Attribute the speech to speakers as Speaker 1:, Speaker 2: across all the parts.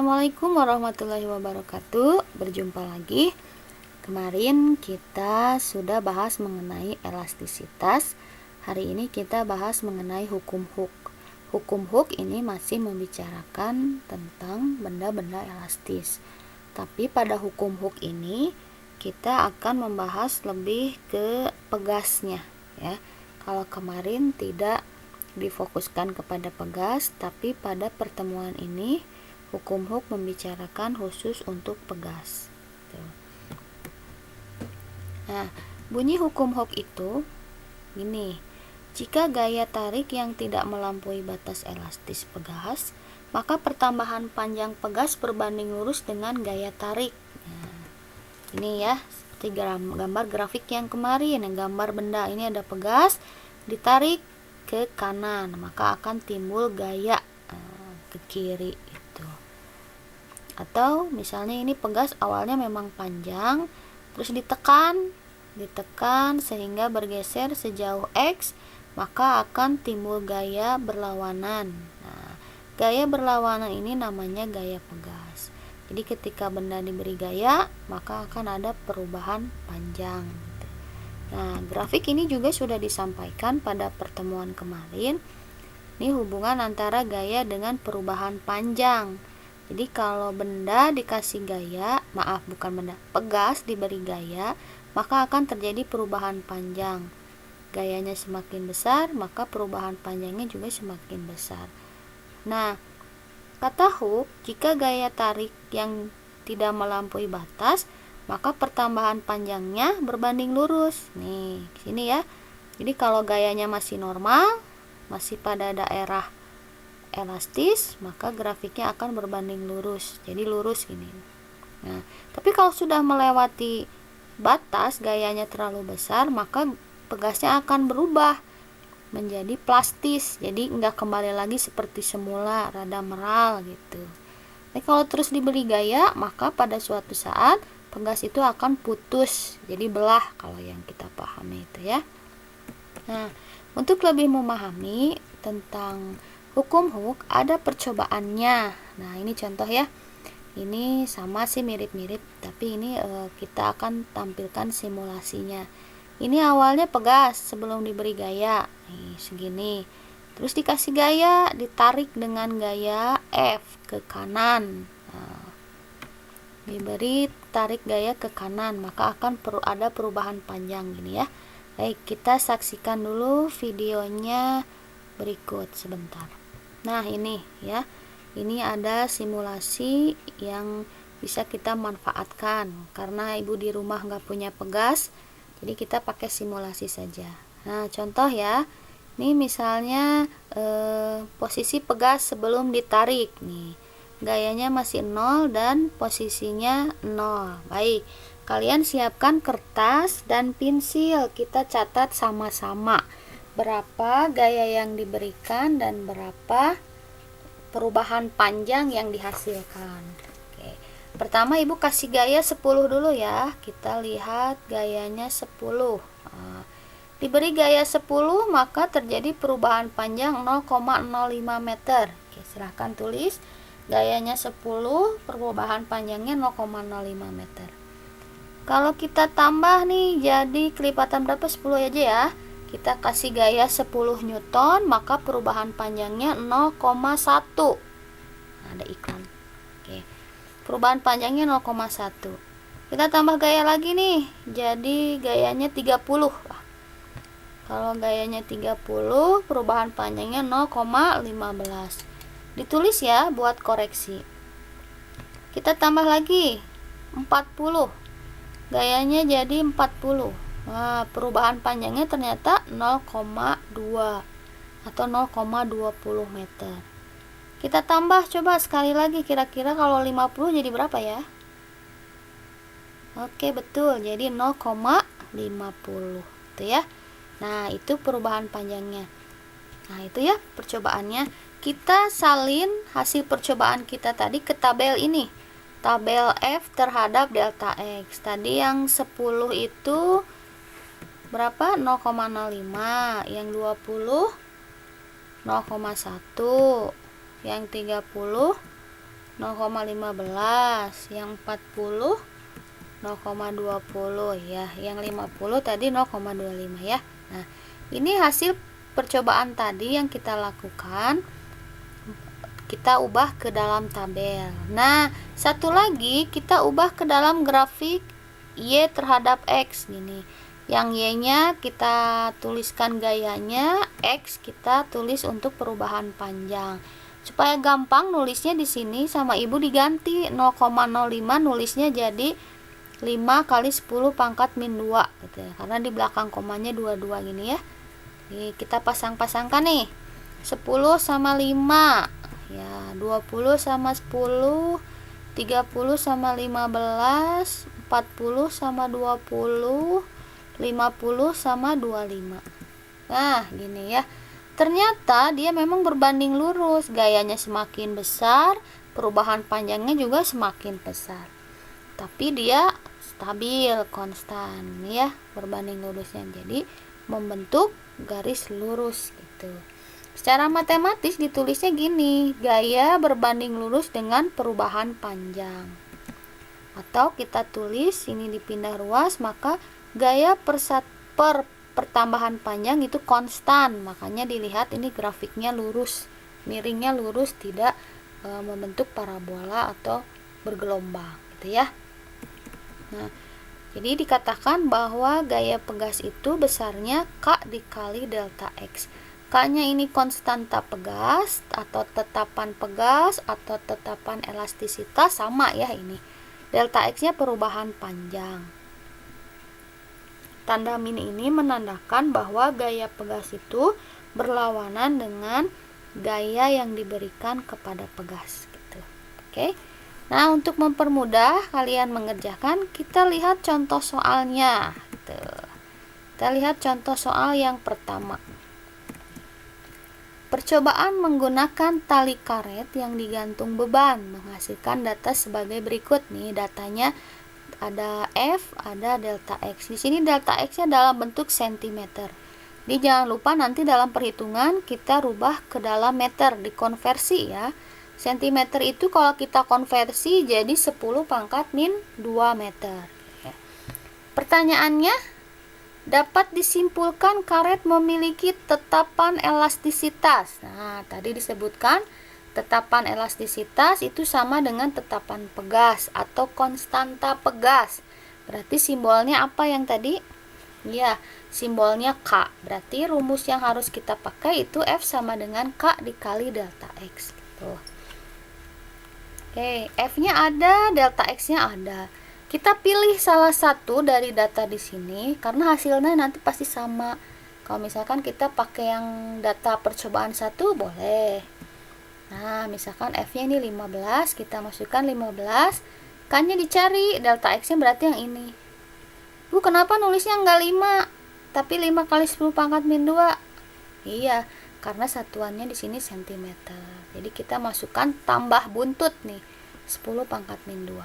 Speaker 1: Assalamualaikum warahmatullahi wabarakatuh. Berjumpa lagi. Kemarin kita sudah bahas mengenai elastisitas. Hari ini kita bahas mengenai hukum Hooke. Hukum Hooke ini masih membicarakan tentang benda-benda elastis. Tapi pada hukum Hooke ini kita akan membahas lebih ke pegasnya, ya. Kalau kemarin tidak difokuskan kepada pegas, tapi pada pertemuan ini hukum Hooke membicarakan khusus untuk pegas. Nah, bunyi hukum Hooke itu gini: jika gaya tarik yang tidak melampaui batas elastis pegas, maka pertambahan panjang pegas berbanding lurus dengan gaya tarik. Nah, ini ya, seperti gambar grafik yang kemarin, yang gambar benda ini ada pegas ditarik ke kanan, maka akan timbul gaya ke kiri. Atau misalnya ini pegas awalnya memang panjang, terus ditekan sehingga bergeser sejauh X, maka akan timbul gaya berlawanan. Nah, gaya berlawanan ini namanya gaya pegas. Jadi ketika benda diberi gaya, maka akan ada perubahan panjang. Nah, grafik ini juga sudah disampaikan pada pertemuan kemarin. Ini hubungan antara gaya dengan perubahan panjang. Jadi kalau benda dikasih gaya, pegas diberi gaya, maka akan terjadi perubahan panjang. Gayanya semakin besar, maka perubahan panjangnya juga semakin besar. Nah, kata Hooke, jika gaya tarik yang tidak melampaui batas, maka pertambahan panjangnya berbanding lurus. Nih, sini ya. Jadi kalau gayanya masih normal, masih pada daerah elastis, maka grafiknya akan berbanding lurus, jadi lurus gini. Nah, tapi kalau sudah melewati batas, gayanya terlalu besar, maka pegasnya akan berubah menjadi plastis, jadi nggak kembali lagi seperti semula, rada meral gitu. Tapi kalau terus diberi gaya, maka pada suatu saat pegas itu akan putus, jadi belah kalau yang kita pahami itu ya. Nah, untuk lebih memahami tentang hukum Hooke, ada percobaannya. Nah, ini contoh ya. Ini sama sih, mirip-mirip, tapi ini kita akan tampilkan simulasinya. Ini awalnya pegas sebelum diberi gaya. Nih, segini. Terus dikasih gaya, ditarik dengan gaya F ke kanan. Nah, diberi tarik gaya ke kanan, maka akan ada perubahan panjang gini ya. Baik, kita saksikan dulu videonya berikut sebentar. Nah, ini ya, ini ada simulasi yang bisa kita manfaatkan karena ibu di rumah nggak punya pegas, jadi kita pakai simulasi saja. Nah, contoh ya, ini misalnya posisi pegas sebelum ditarik nih, gayanya masih 0 dan posisinya 0. Baik, kalian siapkan kertas dan pensil, kita catat sama-sama berapa gaya yang diberikan dan berapa perubahan panjang yang dihasilkan. Oke. Pertama ibu kasih gaya 10 dulu ya. Kita lihat gayanya 10. Nah, diberi gaya 10 maka terjadi perubahan panjang 0,05 meter. Oke, silahkan tulis gayanya 10, perubahan panjangnya 0,05 meter. Kalau kita tambah nih jadi kelipatan berapa? 10 aja ya. Kita kasih gaya 10 Newton, maka perubahan panjangnya 0,1. Nah, ada iklan. Oke. Perubahan panjangnya 0,1. Kita tambah gaya lagi nih. Jadi gayanya 30. Kalau gayanya 30, perubahan panjangnya 0,15. Ditulis ya buat koreksi. Kita tambah lagi 40. Gayanya jadi 40. Nah, perubahan panjangnya ternyata 0,2 atau 0,20 meter. Kita tambah coba sekali lagi, kira-kira kalau 50 jadi berapa ya? Oke, betul, jadi 0,50 itu ya. Nah, itu perubahan panjangnya. Nah, itu ya percobaannya. Kita salin hasil percobaan kita tadi ke tabel ini, tabel F terhadap delta X. Tadi yang 10 itu berapa? 0,05. Yang 20 0,1. Yang 30 0,15, yang 40 0,20 ya, yang 50 tadi 0,25 ya. Nah, ini hasil percobaan tadi yang kita lakukan, kita ubah ke dalam tabel. Nah, satu lagi kita ubah ke dalam grafik Y terhadap X gini. Yang Y-nya kita tuliskan gayanya, X kita tulis untuk perubahan panjang. Supaya gampang nulisnya di sini sama ibu diganti 0,05 nulisnya jadi 5 kali 10 pangkat min 2 gitu ya. Karena di belakang komanya 22 gini ya. Jadi kita pasang-pasangkan nih. 10 sama 5 ya, 20 sama 10, 30 sama 15, 40 sama 20, 50 sama 25. Nah, gini ya. Ternyata dia memang berbanding lurus. Gayanya semakin besar, perubahan panjangnya juga semakin besar. Tapi dia stabil, konstan ya, berbanding lurusnya. Jadi membentuk garis lurus gitu. Secara matematis ditulisnya gini, gaya berbanding lurus dengan perubahan panjang. Atau kita tulis ini dipindah ruas, maka gaya pertambahan panjang itu konstan. Makanya dilihat ini grafiknya lurus, miringnya lurus, tidak membentuk parabola atau bergelombang gitu ya. Nah, jadi dikatakan bahwa gaya pegas itu besarnya K dikali delta X. K-nya ini konstanta pegas atau tetapan pegas atau tetapan elastisitas, sama ya ini. Delta X-nya perubahan panjang. Tanda min ini menandakan bahwa gaya pegas itu berlawanan dengan gaya yang diberikan kepada pegas gitu. Oke. Nah, untuk mempermudah kalian mengerjakan, kita lihat contoh soalnya gitu. Kita lihat contoh soal yang pertama. Percobaan menggunakan tali karet yang digantung beban menghasilkan data sebagai berikut. Nih datanya ada F, ada delta X. Di sini delta X-nya dalam bentuk cm. Jadi jangan lupa nanti dalam perhitungan kita rubah ke dalam meter, dikonversi ya. Cm itu kalau kita konversi jadi 10 pangkat min 2 meter. Pertanyaannya, dapat disimpulkan karet memiliki tetapan elastisitas. Nah, tadi disebutkan tetapan elastisitas itu sama dengan tetapan pegas atau konstanta pegas. Berarti simbolnya apa yang tadi? Ya, simbolnya K. Berarti rumus yang harus kita pakai itu F sama dengan K dikali delta X. Gitu. Oke, F-nya ada, delta X-nya ada. Kita pilih salah satu dari data di sini karena hasilnya nanti pasti sama. Kalau misalkan kita pakai yang data percobaan 1 boleh. Nah, misalkan F-nya ini 15, kita masukkan 15. K-nya dicari, delta X-nya berarti yang ini. Bu, kenapa nulisnya enggak 5, tapi 5 kali 10 pangkat min 2? Iya, karena satuannya di sini cm. Jadi kita masukkan tambah buntut nih, 10 pangkat min 2.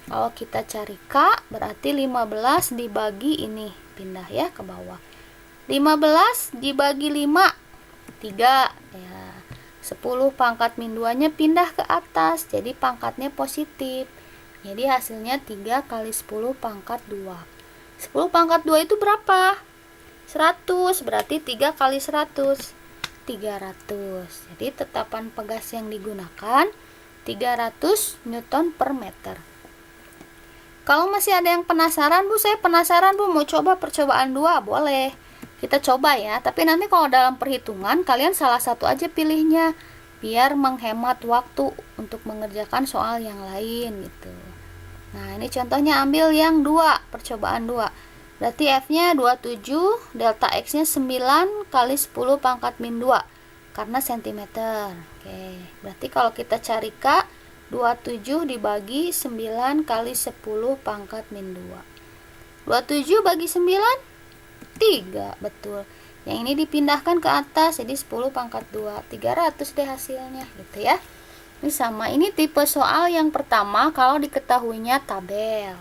Speaker 1: Kalau kita cari K, berarti 15 dibagi ini, pindah ya ke bawah. 15 dibagi 5, 3 ya. 10 pangkat min 2-nya pindah ke atas, jadi pangkatnya positif. Jadi hasilnya 3 kali 10 pangkat 2. 10 pangkat 2 itu berapa? 100, berarti 3 kali 100, 300. Jadi tetapan pegas yang digunakan 300 Newton per meter. Kalau masih ada yang penasaran, Bu, saya penasaran, Bu, mau coba percobaan 2, boleh. Kita coba ya, tapi nanti kalau dalam perhitungan kalian salah satu aja pilihnya biar menghemat waktu untuk mengerjakan soal yang lain gitu. Nah, ini contohnya ambil yang 2, percobaan 2. Berarti F-nya 27, delta X-nya 9 kali 10 pangkat min 2 karena cm. Oke, berarti kalau kita cari K, 27 dibagi 9 kali 10 pangkat min 2. 27 bagi 9, 3, betul. Yang ini dipindahkan ke atas, jadi 10 pangkat 2, 300 deh hasilnya, gitu ya. Ini sama, ini tipe soal yang pertama kalau diketahuinya tabel.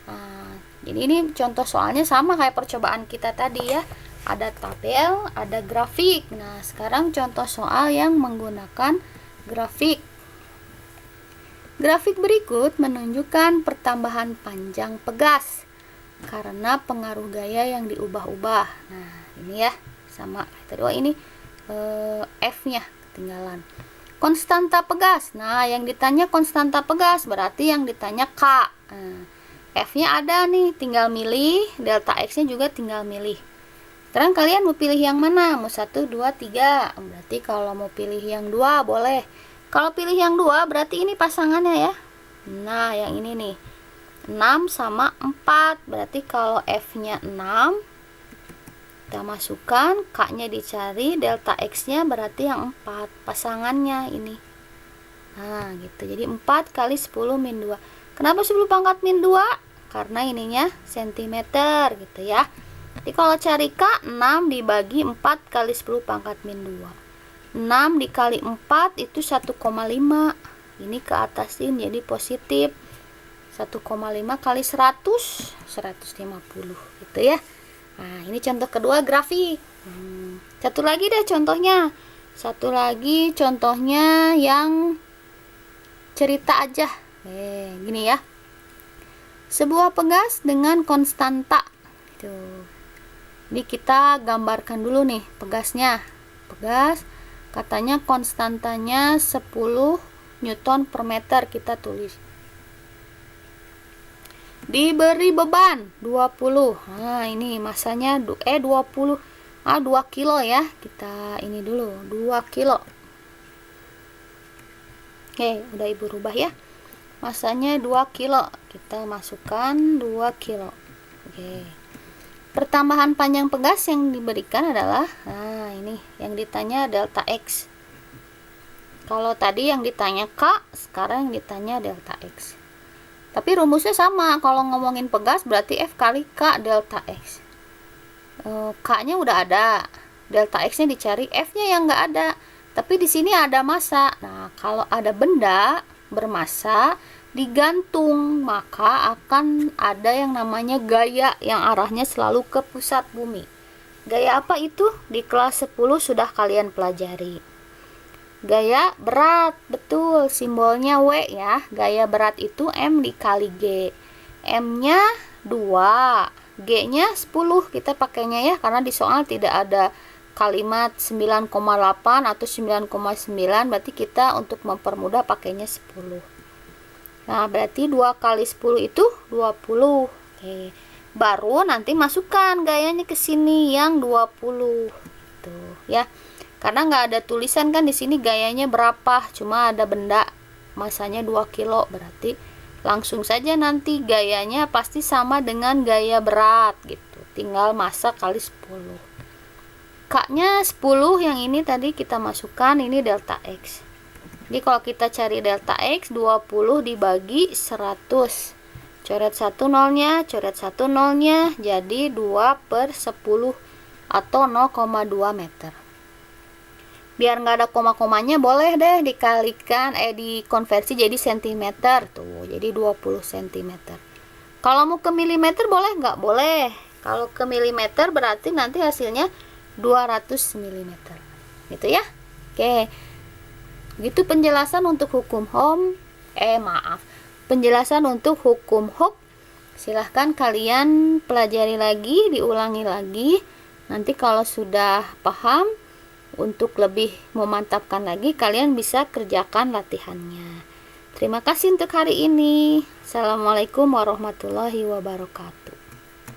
Speaker 1: Nah, jadi ini contoh soalnya sama kayak percobaan kita tadi ya. Ada tabel, ada grafik. Nah, sekarang contoh soal yang menggunakan grafik. Grafik berikut menunjukkan pertambahan panjang pegas karena pengaruh gaya yang diubah-ubah. Nah, ini ya, sama tadi. Ini F-nya ketinggalan. Konstanta pegas. Nah, yang ditanya konstanta pegas berarti yang ditanya K. Nah, F-nya ada nih, tinggal milih. Delta X-nya juga tinggal milih. Sekarang kalian mau pilih yang mana? Mau 1, 2, 3. Berarti kalau mau pilih yang 2 boleh. Kalau pilih yang 2 berarti ini pasangannya ya. Nah, yang ini nih. 6 sama 4. Berarti kalau F-nya 6, kita masukkan, K-nya dicari, delta X-nya berarti yang 4. Pasangannya ini. Nah, gitu. Jadi 4 kali 10 min 2. Kenapa 10 pangkat min 2? Karena ininya cm gitu ya. Jadi kalau cari K, 6 dibagi 4 kali 10 pangkat min 2. 6 dikali 4 itu 1,5. Ini ke atasin jadi positif. 1,5 kali 100, 150 gitu ya. Nah, ini contoh kedua grafik. Satu lagi deh contohnya. Satu lagi contohnya yang cerita aja. Gini ya. Sebuah pegas dengan konstanta. Tuh. Jadi kita gambarkan dulu nih pegasnya. Pegas katanya konstantanya 10 Newton per meter, kita tulis. Diberi beban 20. Nah, ini masanya 20. 2 kilo ya. Kita ini dulu 2 kilo. Oke, udah Ibu rubah ya. Masanya 2 kilo. Kita masukkan 2 kilo. Oke. Pertambahan panjang pegas yang diberikan adalah, nah ini yang ditanya delta X. Kalau tadi yang ditanya K, sekarang yang ditanya delta X. Tapi rumusnya sama. Kalau ngomongin pegas berarti F kali K delta X. K-nya udah ada, delta X-nya dicari, F-nya yang nggak ada. Tapi di sini ada massa. Nah, kalau ada benda bermassa digantung, maka akan ada yang namanya gaya yang arahnya selalu ke pusat bumi. Gaya apa itu? Di kelas 10 sudah kalian pelajari. Gaya berat, betul, simbolnya W ya. Gaya berat itu M dikali G. M-nya 2, G-nya 10. Kita pakainya ya, karena di soal tidak ada kalimat 9,8 atau 9,9, berarti kita untuk mempermudah pakainya 10. Nah, berarti 2 kali 10 itu 20. Oke. Baru nanti masukkan gayanya ke sini yang 20. Gitu ya. Karena nggak ada tulisan kan di sini gayanya berapa, cuma ada benda masanya 2 kilo, berarti langsung saja nanti gayanya pasti sama dengan gaya berat gitu. Tinggal massa kali 10. K-nya 10, yang ini tadi kita masukkan, ini delta X. Jadi kalau kita cari delta X, 20 dibagi 100. Coret 1 nolnya, coret 1 nolnya, jadi 2 per 10 atau 0,2 meter. Biar nggak ada koma-komanya, boleh deh dikalikan, dikonversi jadi cm. Tuh, jadi 20 cm. Kalau mau ke milimeter boleh nggak? Boleh. Kalau ke milimeter berarti nanti hasilnya 200 mm. Gitu ya. Oke. Gitu penjelasan untuk hukum Ohm. Penjelasan untuk hukum Hooke. Silahkan kalian pelajari lagi, diulangi lagi. Nanti kalau sudah paham, untuk lebih memantapkan lagi, kalian bisa kerjakan latihannya. Terima kasih untuk hari ini. Assalamualaikum warahmatullahi wabarakatuh.